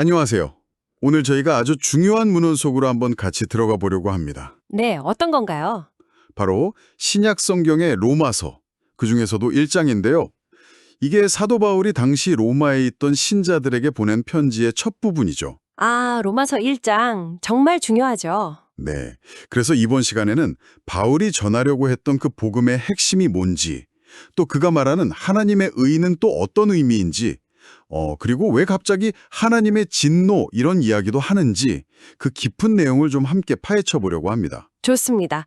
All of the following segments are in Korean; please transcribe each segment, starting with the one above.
안녕하세요. 오늘 저희가 아주 중요한 문헌 속으로 한번 같이 들어가 보려고 합니다. 네, 어떤 건가요? 바로 신약 성경의 로마서, 그중에서도 1장인데요. 이게 사도 바울이 당시 로마에 있던 신자들에게 보낸 편지의 첫 부분이죠. 아, 로마서 1장. 정말 중요하죠. 네. 그래서 이번 시간에는 바울이 전하려고 했던 그 복음의 핵심이 뭔지, 또 그가 말하는 하나님의 의는 또 어떤 의미인지, 그리고 왜 갑자기 하나님의 진노 이런 이야기도 하는지 그 깊은 내용을 좀 함께 파헤쳐 보려고 합니다. 좋습니다.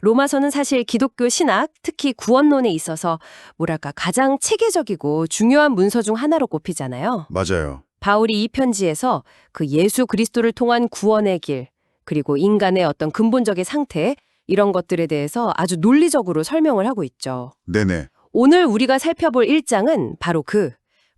로마서는 사실 기독교 신학, 특히 구원론에 있어서 뭐랄까 가장 체계적이고 중요한 문서 중 하나로 꼽히잖아요. 맞아요. 바울이 이 편지에서 그 예수 그리스도를 통한 구원의 길, 그리고 인간의 어떤 근본적인 상태, 이런 것들에 대해서 아주 논리적으로 설명을 하고 있죠. 네네. 오늘 우리가 살펴볼 1장은 바로 그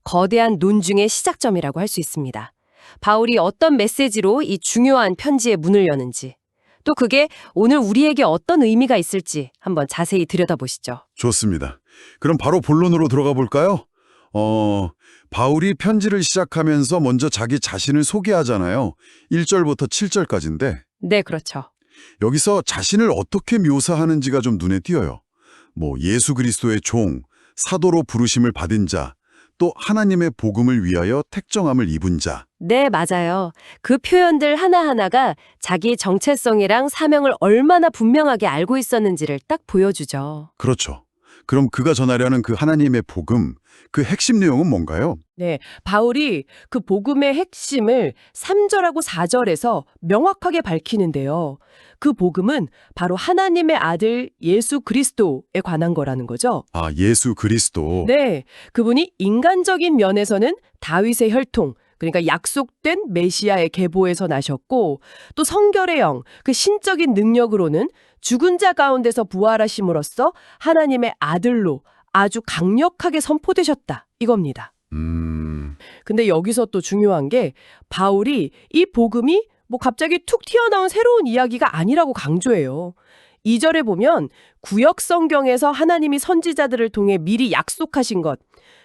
거대한 논중의 시작점이라고 할 수 있습니다. 바울이 어떤 메시지로 이 중요한 편지의 문을 여는지, 또 그게 오늘 우리에게 어떤 의미가 있을지 한번 자세히 들여다보시죠. 좋습니다. 그럼 바로 본론으로 들어가 볼까요? 바울이 편지를 시작하면서 먼저 자기 자신을 소개하잖아요. 1절부터 7절까지인데 네, 그렇죠. 여기서 자신을 어떻게 묘사하는지가 좀 눈에 띄어요. 예수 그리스도의 종, 사도로 부르심을 받은 자, 또 하나님의 복음을 위하여 택정함을 입은 자. 네, 맞아요. 그 표현들 하나하나가 자기 정체성이랑 사명을 얼마나 분명하게 알고 있었는지를 딱 보여주죠. 그렇죠. 그럼 그가 전하려는 그 하나님의 복음, 그 핵심 내용은 뭔가요? 네, 바울이 그 복음의 핵심을 3절하고 4절에서 명확하게 밝히는데요. 그 복음은 바로 하나님의 아들 예수 그리스도에 관한 거라는 거죠. 아, 예수 그리스도. 네, 그분이 인간적인 면에서는 다윗의 혈통, 그러니까 약속된 메시아의 계보에서 나셨고, 또 성결의 영, 그 신적인 능력으로는 죽은 자 가운데서 부활하심으로써 하나님의 아들로 아주 강력하게 선포되셨다, 이겁니다. 근데 여기서 또 중요한 게 바울이 이 복음이 갑자기 툭 튀어나온 새로운 이야기가 아니라고 강조해요. 2절에 보면 구역 성경에서 하나님이 선지자들을 통해 미리 약속하신 것,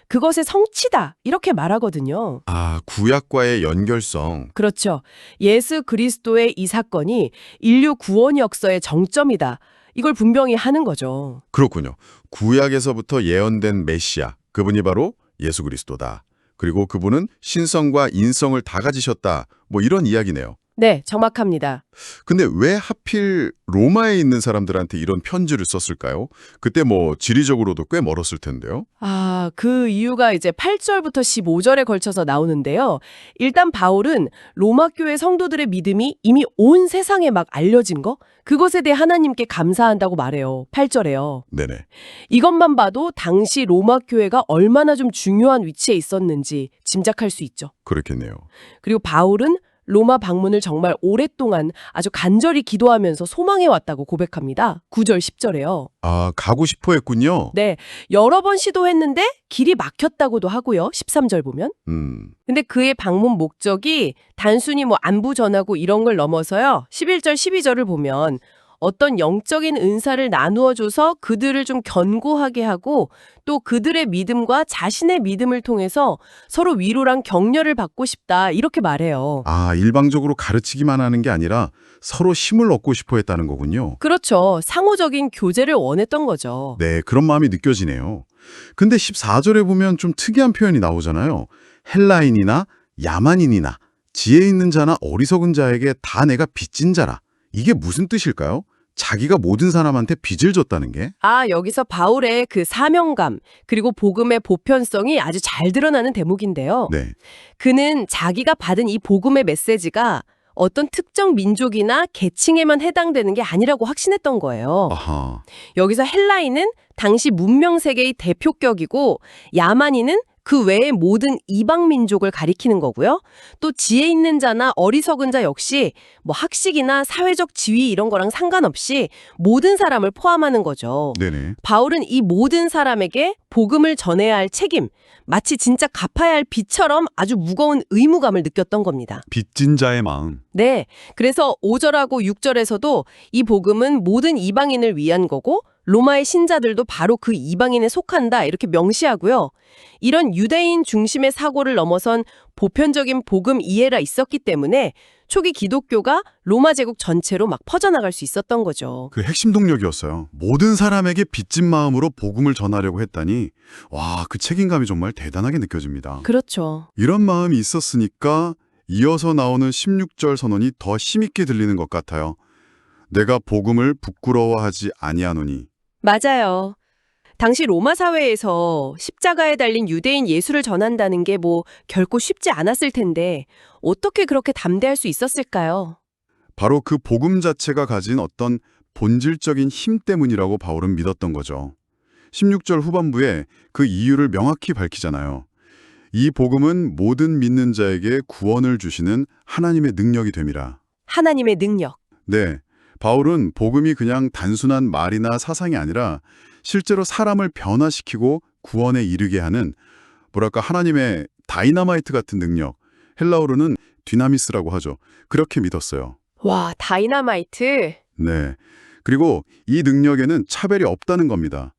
그것의 성취다 이렇게 말하거든요. 아, 구약과의 연결성. 그렇죠. 예수 그리스도의 이 사건이 인류 구원 역사의 정점이다. 이걸 분명히 하는 거죠. 그렇군요. 구약에서부터 예언된 메시아, 그분이 바로 예수 그리스도다. 그리고 그분은 신성과 인성을 다 가지셨다. 이런 이야기네요. 네, 정확합니다. 근데 왜 하필 로마에 있는 사람들한테 이런 편지를 썼을까요? 그때 지리적으로도 꽤 멀었을 텐데요. 아, 그 이유가 이제 8절부터 15절에 걸쳐서 나오는데요. 일단 바울은 로마 교회 성도들의 믿음이 이미 온 세상에 막 알려진 거? 그것에 대해 하나님께 감사한다고 말해요. 8절에요. 네네. 이것만 봐도 당시 로마 교회가 얼마나 좀 중요한 위치에 있었는지 짐작할 수 있죠. 그렇겠네요. 그리고 바울은 로마 방문을 정말 오랫동안 아주 간절히 기도하면서 소망해 왔다고 고백합니다. 9절, 10절에요. 아, 가고 싶어 했군요. 네, 여러 번 시도했는데 길이 막혔다고도 하고요. 13절 보면. 근데 그의 방문 목적이 단순히 안부 전하고 이런 걸 넘어서요. 11절, 12절을 보면 어떤 영적인 은사를 나누어줘서 그들을 좀 견고하게 하고 또 그들의 믿음과 자신의 믿음을 통해서 서로 위로랑 격려를 받고 싶다 이렇게 말해요. 아, 일방적으로 가르치기만 하는 게 아니라 서로 힘을 얻고 싶어 했다는 거군요. 그렇죠. 상호적인 교제를 원했던 거죠. 네, 그런 마음이 느껴지네요. 근데 14절에 보면 좀 특이한 표현이 나오잖아요. 헬라인이나 야만인이나 지혜 있는 자나 어리석은 자에게 다 내가 빚진 자라. 이게 무슨 뜻일까요? 자기가 모든 사람한테 빚을 졌다는 게? 아, 여기서 바울의 그 사명감 그리고 복음의 보편성이 아주 잘 드러나는 대목인데요. 네. 그는 자기가 받은 이 복음의 메시지가 어떤 특정 민족이나 계층에만 해당되는 게 아니라고 확신했던 거예요. 아하. 여기서 헬라인은 당시 문명 세계의 대표격이고 야만인은 그 외의 모든 이방 민족을 가리키는 거고요. 또 지혜 있는 자나 어리석은 자 역시 학식이나 사회적 지위 이런 거랑 상관없이 모든 사람을 포함하는 거죠. 네네. 바울은 이 모든 사람에게 복음을 전해야 할 책임, 마치 진짜 갚아야 할 빚처럼 아주 무거운 의무감을 느꼈던 겁니다. 빚진 자의 마음. 네, 그래서 5절하고 6절에서도 이 복음은 모든 이방인을 위한 거고 로마의 신자들도 바로 그 이방인에 속한다 이렇게 명시하고요. 이런 유대인 중심의 사고를 넘어선 보편적인 복음 이해가 있었기 때문에 초기 기독교가 로마 제국 전체로 막 퍼져나갈 수 있었던 거죠. 그 핵심 동력이었어요. 모든 사람에게 빚진 마음으로 복음을 전하려고 했다니 와, 그 책임감이 정말 대단하게 느껴집니다. 그렇죠. 이런 마음이 있었으니까 이어서 나오는 16절 선언이 더 힘있게 들리는 것 같아요. 내가 복음을 부끄러워하지 아니하노니. 맞아요. 당시 로마 사회에서 십자가에 달린 유대인 예수를 전한다는 게 뭐 결코 쉽지 않았을 텐데 어떻게 그렇게 담대할 수 있었을까요? 바로 그 복음 자체가 가진 어떤 본질적인 힘 때문이라고 바울은 믿었던 거죠. 16절 후반부에 그 이유를 명확히 밝히잖아요. 이 복음은 모든 믿는 자에게 구원을 주시는 하나님의 능력이 됨이라. 하나님의 능력. 네, 바울은 복음이 그냥 단순한 말이나 사상이 아니라 실제로 사람을 변화시키고 구원에 이르게 하는 뭐랄까 하나님의 다이나마이트 같은 능력, 헬라어로는 디나미스라고 하죠. 그렇게 믿었어요. 와, 다이나마이트. 네, 그리고 이 능력에는 차별이 없다는 겁니다.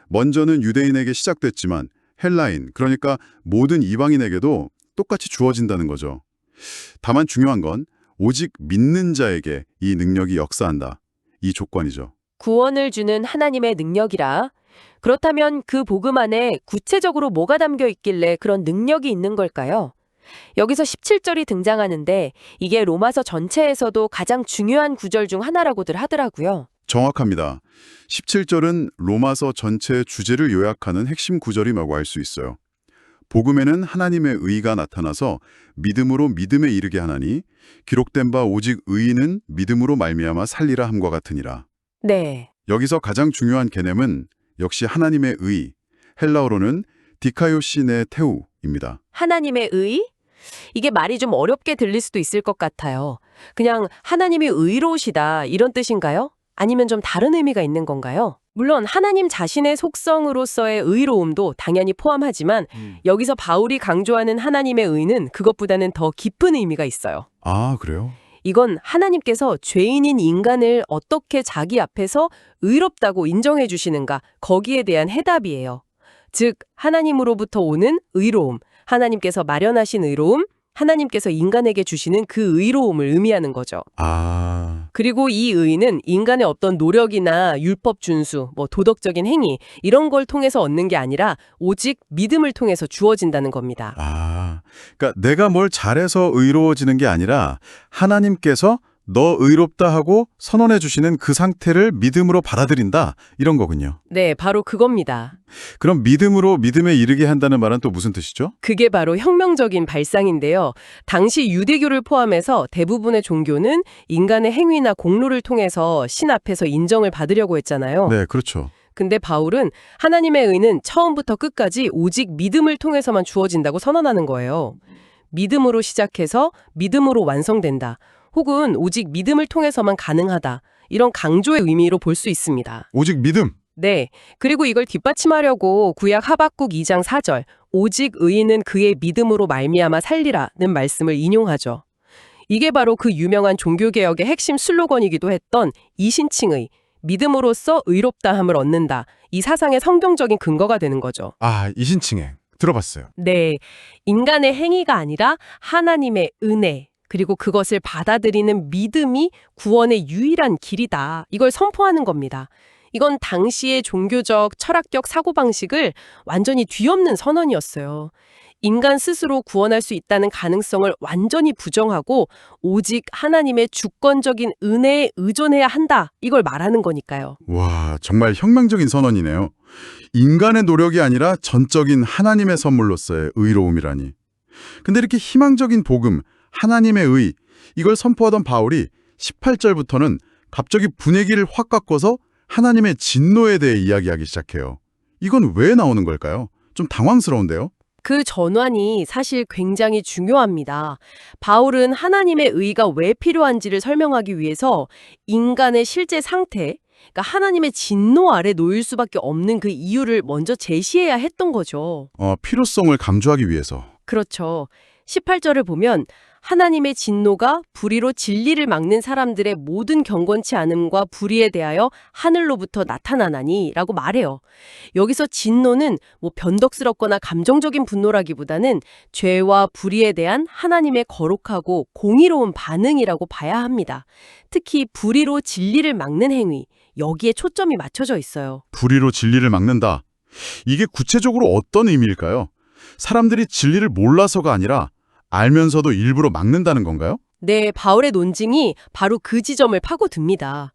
먼저는 유대인에게 시작됐지만 헬라인, 그러니까 모든 이방인에게도 똑같이 주어진다는 거죠. 다만 중요한 건 오직 믿는 자에게 이 능력이 역사한다. 이 조건이죠. 구원을 주는 하나님의 능력이라. 그렇다면 그 복음 안에 구체적으로 뭐가 담겨 있길래 그런 능력이 있는 걸까요? 여기서 17절이 등장하는데 이게 로마서 전체에서도 가장 중요한 구절 중 하나라고들 하더라고요. 정확합니다. 17절은 로마서 전체의 주제를 요약하는 핵심 구절이라고 할 수 있어요. 복음에는 하나님의 의가 나타나서 믿음으로 믿음에 이르게 하나니 기록된 바 오직 의인은 믿음으로 말미암아 살리라 함과 같으니라. 네. 여기서 가장 중요한 개념은 역시 하나님의 의, 헬라어로는 디카요시네 테우입니다. 하나님의 의? 이게 말이 좀 어렵게 들릴 수도 있을 것 같아요. 그냥 하나님이 의로우시다 이런 뜻인가요? 아니면 좀 다른 의미가 있는 건가요? 물론 하나님 자신의 속성으로서의 의로움도 당연히 포함하지만 여기서 바울이 강조하는 하나님의 의는 그것보다는 더 깊은 의미가 있어요. 아, 그래요? 이건 하나님께서 죄인인 인간을 어떻게 자기 앞에서 의롭다고 인정해 주시는가 거기에 대한 해답이에요. 즉 하나님으로부터 오는 의로움, 하나님께서 마련하신 의로움, 하나님께서 인간에게 주시는 그 의로움을 의미하는 거죠. 아, 그리고 이 의는 인간의 어떤 노력이나 율법 준수, 도덕적인 행위 이런 걸 통해서 얻는 게 아니라 오직 믿음을 통해서 주어진다는 겁니다. 그러니까 내가 뭘 잘해서 의로워지는 게 아니라 하나님께서 너 의롭다 하고 선언해 주시는 그 상태를 믿음으로 받아들인다 이런 거군요. 네, 바로 그겁니다. 그럼 믿음으로 믿음에 이르게 한다는 말은 또 무슨 뜻이죠? 그게 바로 혁명적인 발상인데요. 당시 유대교를 포함해서 대부분의 종교는 인간의 행위나 공로를 통해서 신 앞에서 인정을 받으려고 했잖아요. 네, 그렇죠. 근데 바울은 하나님의 의는 처음부터 끝까지 오직 믿음을 통해서만 주어진다고 선언하는 거예요. 믿음으로 시작해서 믿음으로 완성된다. 혹은 오직 믿음을 통해서만 가능하다. 이런 강조의 의미로 볼 수 있습니다. 오직 믿음. 네. 그리고 이걸 뒷받침하려고 구약 하박국 2장 4절 오직 의인은 그의 믿음으로 말미암아 살리라는 말씀을 인용하죠. 이게 바로 그 유명한 종교개혁의 핵심 슬로건이기도 했던 이신칭의 믿음으로써 의롭다함을 얻는다. 이 사상의 성경적인 근거가 되는 거죠. 아, 이신칭행. 들어봤어요. 네. 인간의 행위가 아니라 하나님의 은혜. 그리고 그것을 받아들이는 믿음이 구원의 유일한 길이다. 이걸 선포하는 겁니다. 이건 당시의 종교적, 철학적 사고방식을 완전히 뒤엎는 선언이었어요. 인간 스스로 구원할 수 있다는 가능성을 완전히 부정하고 오직 하나님의 주권적인 은혜에 의존해야 한다. 이걸 말하는 거니까요. 와, 정말 혁명적인 선언이네요. 인간의 노력이 아니라 전적인 하나님의 선물로서의 의로움이라니. 근데 이렇게 희망적인 복음, 하나님의 의, 이걸 선포하던 바울이 18절부터는 갑자기 분위기를 확 바꿔서 하나님의 진노에 대해 이야기하기 시작해요. 이건 왜 나오는 걸까요? 좀 당황스러운데요? 그 전환이 사실 굉장히 중요합니다. 바울은 하나님의 의가 왜 필요한지를 설명하기 위해서 인간의 실제 상태, 그러니까 하나님의 진노 아래 놓일 수밖에 없는 그 이유를 먼저 제시해야 했던 거죠. 필요성을 강조하기 위해서. 그렇죠. 18절을 보면 하나님의 진노가 불의로 진리를 막는 사람들의 모든 경건치 않음과 불의에 대하여 하늘로부터 나타나나니 라고 말해요. 여기서 진노는 뭐 변덕스럽거나 감정적인 분노라기보다는 죄와 불의에 대한 하나님의 거룩하고 공의로운 반응이라고 봐야 합니다. 특히 불의로 진리를 막는 행위, 여기에 초점이 맞춰져 있어요. 불의로 진리를 막는다. 이게 구체적으로 어떤 의미일까요? 사람들이 진리를 몰라서가 아니라 알면서도 일부러 막는다는 건가요? 네, 바울의 논증이 바로 그 지점을 파고듭니다.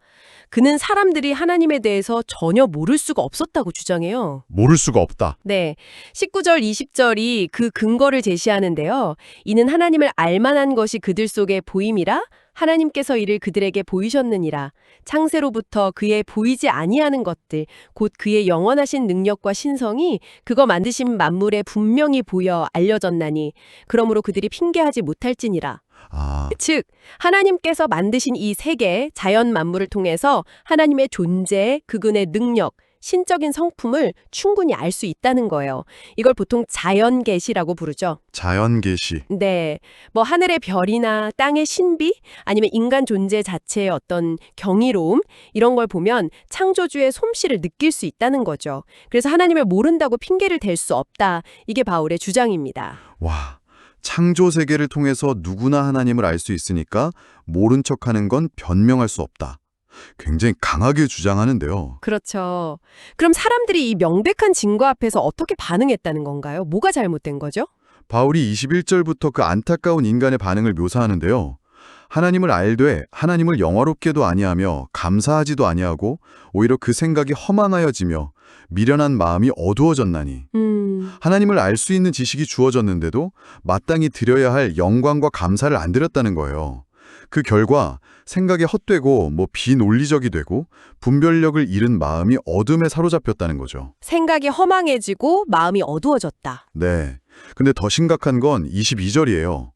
그는 사람들이 하나님에 대해서 전혀 모를 수가 없었다고 주장해요. 모를 수가 없다. 네, 19절, 20절이 그 근거를 제시하는데요. 이는 하나님을 알만한 것이 그들 속에 보임이라 하나님께서 이를 그들에게 보이셨느니라. 창세로부터 그의 보이지 아니하는 것들, 곧 그의 영원하신 능력과 신성이 그거 만드신 만물에 분명히 보여 알려졌나니 그러므로 그들이 핑계하지 못할지니라. 아, 즉 하나님께서 만드신 이 세계, 자연 만물을 통해서 하나님의 존재, 그분의 능력, 신적인 성품을 충분히 알 수 있다는 거예요. 이걸 보통 자연계시라고 부르죠. 자연계시. 네, 뭐 하늘의 별이나 땅의 신비, 아니면 인간 존재 자체의 어떤 경이로움, 이런 걸 보면 창조주의 솜씨를 느낄 수 있다는 거죠. 그래서 하나님을 모른다고 핑계를 댈 수 없다. 이게 바울의 주장입니다. 와, 창조 세계를 통해서 누구나 하나님을 알 수 있으니까 모른 척하는 건 변명할 수 없다. 굉장히 강하게 주장하는데요. 그렇죠. 그럼 사람들이 이 명백한 증거 앞에서 어떻게 반응했다는 건가요? 뭐가 잘못된 거죠? 바울이 21절부터 그 안타까운 인간의 반응을 묘사하는데요. 하나님을 알되 하나님을 영화롭게도 아니하며 감사하지도 아니하고 오히려 그 생각이 허망하여지며 미련한 마음이 어두워졌나니 하나님을 알 수 있는 지식이 주어졌는데도 마땅히 드려야 할 영광과 감사를 안 드렸다는 거예요. 그 결과 생각이 헛되고 비논리적이 되고 분별력을 잃은 마음이 어둠에 사로잡혔다는 거죠. 생각이 허망해지고 마음이 어두워졌다. 네. 근데 더 심각한 건 22절이에요.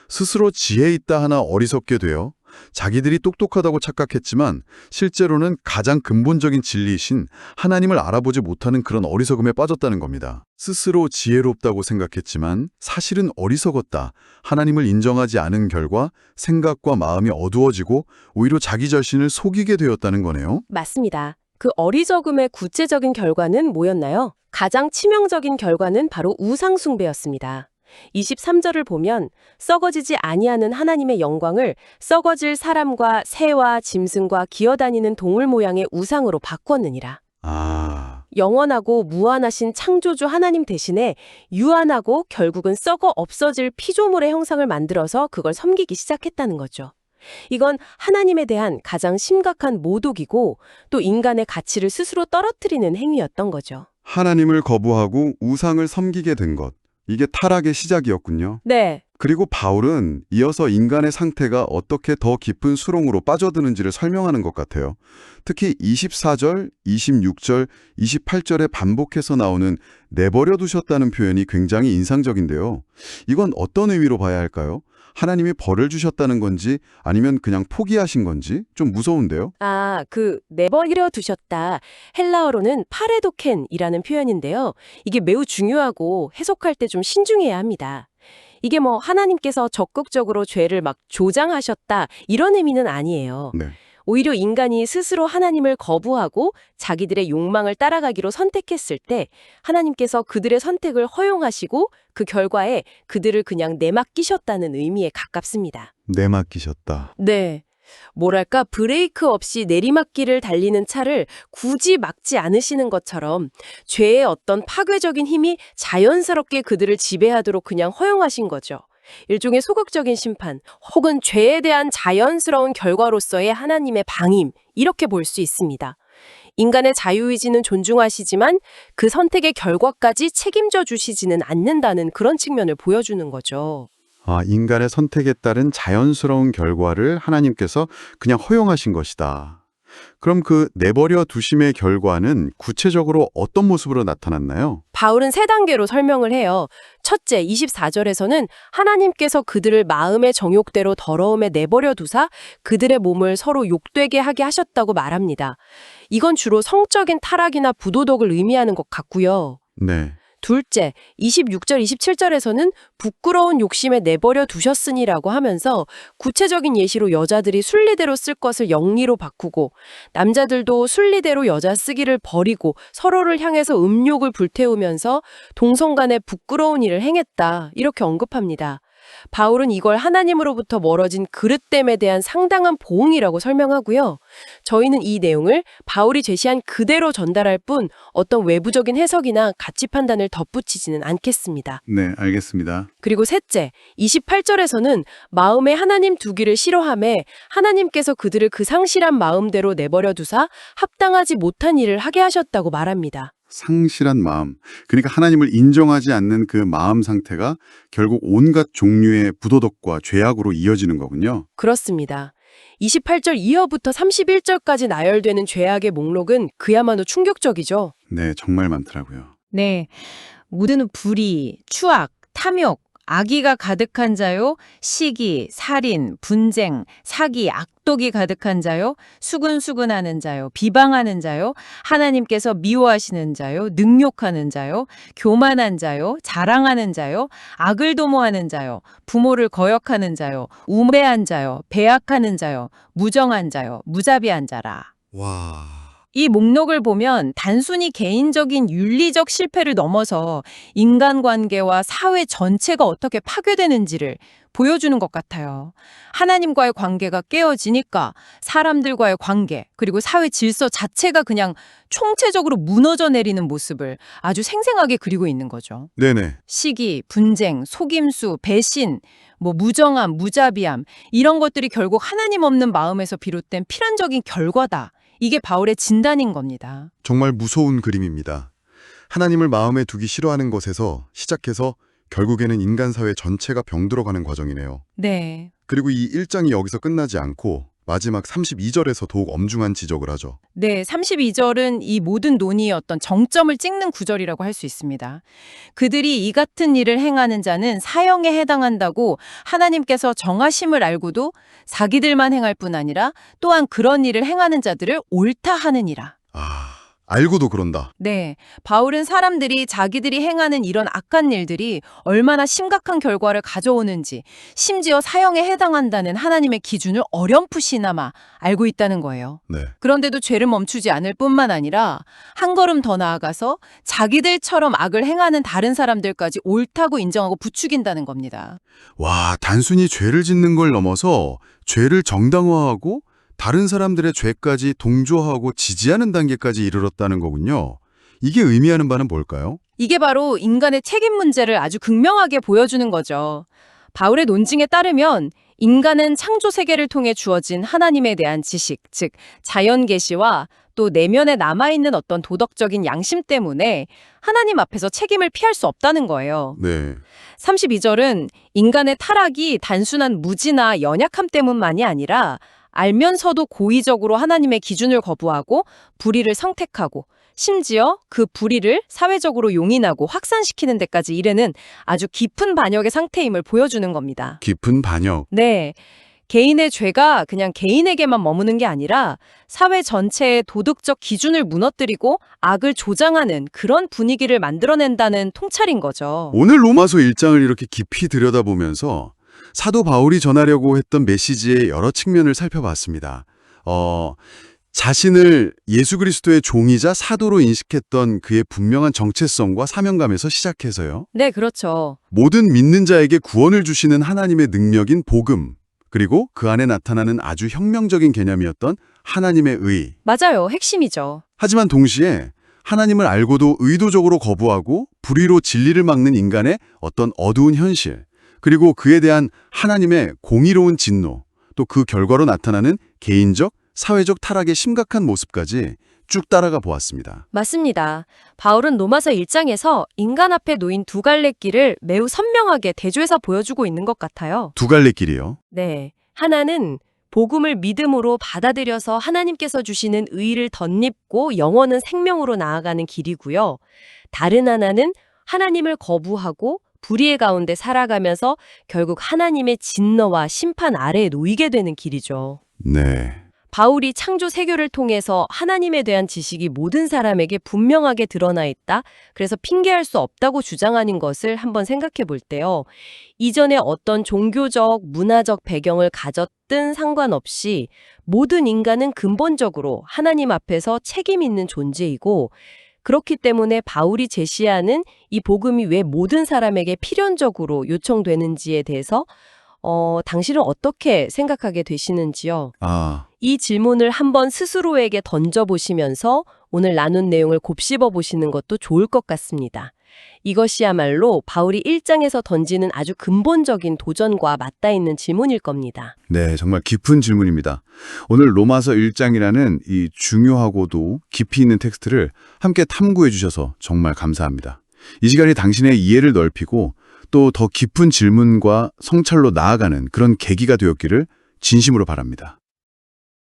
스스로 지혜 있다 하나 어리석게 되어 자기들이 똑똑하다고 착각했지만 실제로는 가장 근본적인 진리이신 하나님을 알아보지 못하는 그런 어리석음에 빠졌다는 겁니다. 스스로 지혜롭다고 생각했지만 사실은 어리석었다. 하나님을 인정하지 않은 결과 생각과 마음이 어두워지고 오히려 자기 자신을 속이게 되었다는 거네요. 맞습니다. 그 어리석음의 구체적인 결과는 뭐였나요? 가장 치명적인 결과는 바로 우상숭배였습니다. 23절을 보면 썩어지지 아니하는 하나님의 영광을 썩어질 사람과 새와 짐승과 기어다니는 동물 모양의 우상으로 바꿨느니라. 아, 영원하고 무한하신 창조주 하나님 대신에 유한하고 결국은 썩어 없어질 피조물의 형상을 만들어서 그걸 섬기기 시작했다는 거죠. 이건 하나님에 대한 가장 심각한 모독이고 또 인간의 가치를 스스로 떨어뜨리는 행위였던 거죠. 하나님을 거부하고 우상을 섬기게 된 것. 이게 타락의 시작이었군요. 네. 그리고 바울은 이어서 인간의 상태가 어떻게 더 깊은 수렁으로 빠져드는지를 설명하는 것 같아요. 특히 24절, 26절, 28절에 반복해서 나오는 내버려 두셨다는 표현이 굉장히 인상적인데요. 이건 어떤 의미로 봐야 할까요? 하나님이 벌을 주셨다는 건지 아니면 그냥 포기하신 건지 좀 무서운데요. 내버려 두셨다. 헬라어로는 파레도켄이라는 표현인데요. 이게 매우 중요하고 해석할 때 좀 신중해야 합니다. 이게 하나님께서 적극적으로 죄를 막 조장하셨다 이런 의미는 아니에요. 네. 오히려 인간이 스스로 하나님을 거부하고 자기들의 욕망을 따라가기로 선택했을 때 하나님께서 그들의 선택을 허용하시고 그 결과에 그들을 그냥 내맡기셨다는 의미에 가깝습니다. 내맡기셨다. 네. 뭐랄까 브레이크 없이 내리막길을 달리는 차를 굳이 막지 않으시는 것처럼 죄의 어떤 파괴적인 힘이 자연스럽게 그들을 지배하도록 그냥 허용하신 거죠. 일종의 소극적인 심판 혹은 죄에 대한 자연스러운 결과로서의 하나님의 방임 이렇게 볼 수 있습니다. 인간의 자유의지는 존중하시지만 그 선택의 결과까지 책임져 주시지는 않는다는 그런 측면을 보여주는 거죠. 인간의 선택에 따른 자연스러운 결과를 하나님께서 그냥 허용하신 것이다. 그럼 그 내버려 두심의 결과는 구체적으로 어떤 모습으로 나타났나요? 바울은 세 단계로 설명을 해요. 첫째, 24절에서는 하나님께서 그들을 마음의 정욕대로 더러움에 내버려 두사 그들의 몸을 서로 욕되게 하게 하셨다고 말합니다. 이건 주로 성적인 타락이나 부도덕을 의미하는 것 같고요. 네. 둘째, 26절, 27절에서는 부끄러운 욕심에 내버려 두셨으니라고 하면서 구체적인 예시로 여자들이 순리대로 쓸 것을 영리로 바꾸고 남자들도 순리대로 여자 쓰기를 버리고 서로를 향해서 음욕을 불태우면서 동성 간에 부끄러운 일을 행했다. 이렇게 언급합니다. 바울은 이걸 하나님으로부터 멀어진 그릇됨에 대한 상당한 보응이라고 설명하고요. 저희는 이 내용을 바울이 제시한 그대로 전달할 뿐 어떤 외부적인 해석이나 가치 판단을 덧붙이지는 않겠습니다. 네, 알겠습니다. 그리고 셋째, 28절에서는 마음에 하나님 두기를 싫어하며 하나님께서 그들을 그 상실한 마음대로 내버려 두사 합당하지 못한 일을 하게 하셨다고 말합니다. 상실한 마음. 그러니까 하나님을 인정하지 않는 그 마음 상태가 결국 온갖 종류의 부도덕과 죄악으로 이어지는 거군요. 그렇습니다. 28절 이어부터 31절까지 나열되는 죄악의 목록은 그야말로 충격적이죠. 네, 정말 많더라고요. 네. 모든 불의, 추악, 탐욕, 악의가 가득한 자요, 시기, 살인, 분쟁, 사기, 악독이 가득한 자요, 수근수근하는 자요, 비방하는 자요, 하나님께서 미워하시는 자요, 능욕하는 자요, 교만한 자요, 자랑하는 자요, 악을 도모하는 자요, 부모를 거역하는 자요, 우매한 자요, 배악하는 자요, 무정한 자요, 무자비한 자라. 와. 이 목록을 보면 단순히 개인적인 윤리적 실패를 넘어서 인간관계와 사회 전체가 어떻게 파괴되는지를 보여주는 것 같아요. 하나님과의 관계가 깨어지니까 사람들과의 관계, 그리고 사회 질서 자체가 그냥 총체적으로 무너져 내리는 모습을 아주 생생하게 그리고 있는 거죠. 네네. 시기, 분쟁, 속임수, 배신, 무정함, 무자비함 이런 것들이 결국 하나님 없는 마음에서 비롯된 필연적인 결과다. 이게 바울의 진단인 겁니다. 정말 무서운 그림입니다. 하나님을 마음에 두기 싫어하는 것에서 시작해서 결국에는 인간 사회 전체가 병들어가는 과정이네요. 네. 그리고 이 1장이 여기서 끝나지 않고 마지막 32절에서 더욱 엄중한 지적을 하죠. 네, 32절은 이 모든 논의의 어떤 정점을 찍는 구절이라고 할 수 있습니다. 그들이 이 같은 일을 행하는 자는 사형에 해당한다고 하나님께서 정하심을 알고도 자기들만 행할 뿐 아니라 또한 그런 일을 행하는 자들을 옳다 하느니라. 알고도 그런다. 네, 바울은 사람들이 자기들이 행하는 이런 악한 일들이 얼마나 심각한 결과를 가져오는지, 심지어 사형에 해당한다는 하나님의 기준을 어렴풋이나마 알고 있다는 거예요. 네. 그런데도 죄를 멈추지 않을 뿐만 아니라 한 걸음 더 나아가서 자기들처럼 악을 행하는 다른 사람들까지 옳다고 인정하고 부추긴다는 겁니다. 와, 단순히 죄를 짓는 걸 넘어서 죄를 정당화하고 다른 사람들의 죄까지 동조하고 지지하는 단계까지 이르렀다는 거군요. 이게 의미하는 바는 뭘까요? 이게 바로 인간의 책임 문제를 아주 극명하게 보여주는 거죠. 바울의 논증에 따르면 인간은 창조 세계를 통해 주어진 하나님에 대한 지식, 즉 자연 계시와 또 내면에 남아있는 어떤 도덕적인 양심 때문에 하나님 앞에서 책임을 피할 수 없다는 거예요. 네. 32절은 인간의 타락이 단순한 무지나 연약함 때문만이 아니라 알면서도 고의적으로 하나님의 기준을 거부하고 불의를 선택하고 심지어 그 불의를 사회적으로 용인하고 확산시키는 데까지 이르는 아주 깊은 반역의 상태임을 보여주는 겁니다. 깊은 반역. 네. 개인의 죄가 그냥 개인에게만 머무는 게 아니라 사회 전체의 도덕적 기준을 무너뜨리고 악을 조장하는 그런 분위기를 만들어낸다는 통찰인 거죠. 오늘 로마서 1장을 이렇게 깊이 들여다보면서 사도 바울이 전하려고 했던 메시지의 여러 측면을 살펴봤습니다. 자신을 예수 그리스도의 종이자 사도로 인식했던 그의 분명한 정체성과 사명감에서 시작해서요. 네, 그렇죠. 모든 믿는 자에게 구원을 주시는 하나님의 능력인 복음, 그리고 그 안에 나타나는 아주 혁명적인 개념이었던 하나님의 의. 맞아요. 핵심이죠. 하지만 동시에 하나님을 알고도 의도적으로 거부하고 불의로 진리를 막는 인간의 어떤 어두운 현실, 그리고 그에 대한 하나님의 공의로운 진노, 또 그 결과로 나타나는 개인적, 사회적 타락의 심각한 모습까지 쭉 따라가 보았습니다. 맞습니다. 바울은 로마서 1장에서 인간 앞에 놓인 두 갈래 길을 매우 선명하게 대조해서 보여주고 있는 것 같아요. 두 갈래 길이요. 네. 하나는 복음을 믿음으로 받아들여서 하나님께서 주시는 의를 덧입고 영원한 생명으로 나아가는 길이고요. 다른 하나는 하나님을 거부하고 불의의 가운데 살아가면서 결국 하나님의 진노와 심판 아래에 놓이게 되는 길이죠. 네. 바울이 창조 세교를 통해서 하나님에 대한 지식이 모든 사람에게 분명하게 드러나 있다. 그래서 핑계할 수 없다고 주장하는 것을 한번 생각해 볼 때요. 이전에 어떤 종교적, 문화적 배경을 가졌든 상관없이 모든 인간은 근본적으로 하나님 앞에서 책임 있는 존재이고, 그렇기 때문에 바울이 제시하는 이 복음이 왜 모든 사람에게 필연적으로 요청되는지에 대해서 당신은 어떻게 생각하게 되시는지요? 이 질문을 한번 스스로에게 던져보시면서 오늘 나눈 내용을 곱씹어 보시는 것도 좋을 것 같습니다. 이것이야말로 바울이 1장에서 던지는 아주 근본적인 도전과 맞닿아 있는 질문일 겁니다. 네, 정말 깊은 질문입니다. 오늘 로마서 1장이라는 이 중요하고도 깊이 있는 텍스트를 함께 탐구해 주셔서 정말 감사합니다. 이 시간이 당신의 이해를 넓히고 또 더 깊은 질문과 성찰로 나아가는 그런 계기가 되었기를 진심으로 바랍니다.